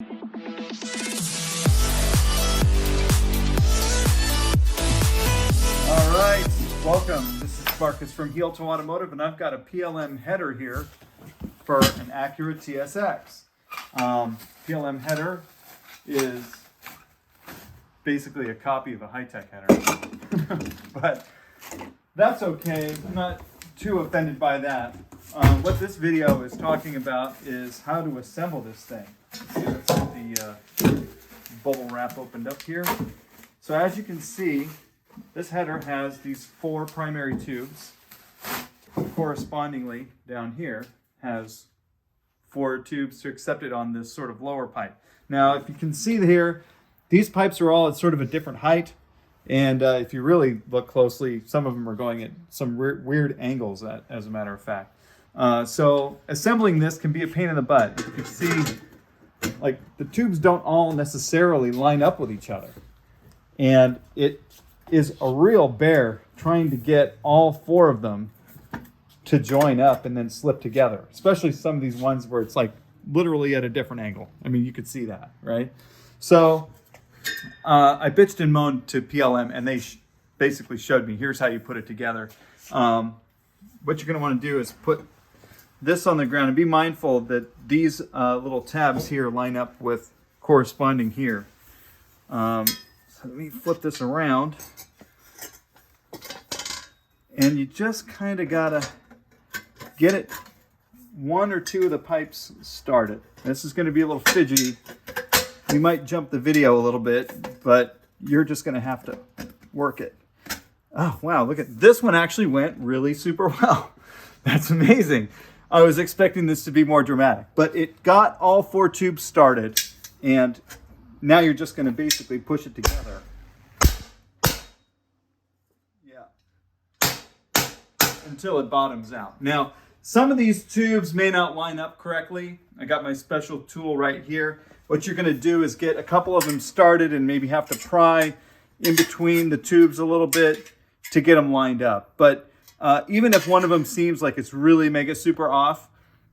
All right, welcome. This is Marcus from Heeltoe Automotive, and I've got a PLM header here for an accurate TSX. PLM header is basically a copy of a Hytech header, but that's okay. I'm not too offended by that. What this video is talking about is how to assemble this thing. Let's get the bubble wrap opened up here. So as you can see, this header has these 4 primary tubes. Correspondingly, down here has 4 tubes to accept it on this sort of lower pipe. Now, if you can see here, these pipes are all at sort of a different height. And if you really look closely, some of them are going at some weird angles, as a matter of fact. So assembling this can be a pain in the butt. You can see, like, the tubes don't all necessarily line up with each other. And it is a real bear trying to get all 4 of them to join up and then slip together, especially some of these ones where it's like literally at a different angle. I mean, you could see that, right? So I bitched and moaned to PLM, and they basically showed me, here's how you put it together. What you're going to want to do is put this on the ground and be mindful that these little tabs here line up with corresponding here. So let me flip this around. And you just kind of got to get it 1 or 2 of the pipes started. This is going to be a little fidgety. We might jump the video a little bit, but you're just going to have to work it. Oh, wow, look at this one actually went really super well. That's amazing. I was expecting this to be more dramatic, but it got all 4 tubes started, and now you're just going to basically push it together. Yeah. Until it bottoms out. Now, some of these tubes may not line up correctly. I got my special tool right here. What you're going to do is get a couple of them started and maybe have to pry in between the tubes a little bit to get them lined up. But even if one of them seems like it's really mega super off,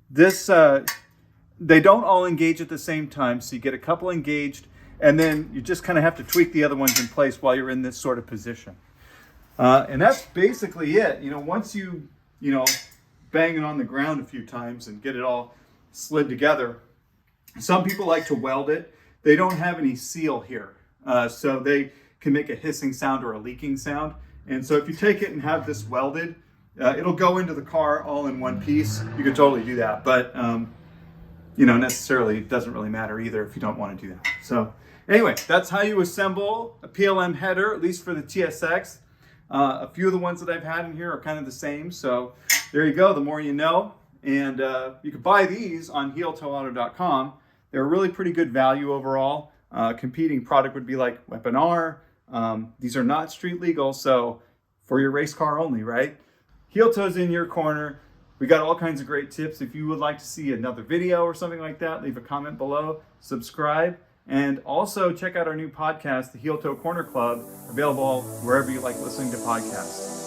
this they don't all engage at the same time. So you get a couple engaged, and then you just kind of have to tweak the other ones in place while you're in this sort of position. And that's basically it. You know, once you bang it on the ground a few times and get it all slid together, some people like to weld it. They don't have any seal here, so they can make a hissing sound or a leaking sound. And so if you take it and have this welded, it'll go into the car all in one piece. You can totally do that, but necessarily it doesn't really matter either if you don't want to do that. So anyway, that's how you assemble a PLM header, at least for the TSX. A few of the ones that I've had in here are kind of the same. So there you go, the more you know. And you can buy these on heeltoeauto.com. They're a really pretty good value overall. Competing product would be like Weapon R. These are not street legal, so for your race car only, right? Heeltoe's in your corner. We got all kinds of great tips. If you would like to see another video or something like that, leave a comment below, subscribe, and also check out our new podcast, the Heeltoe Corner Club, available wherever you like listening to podcasts.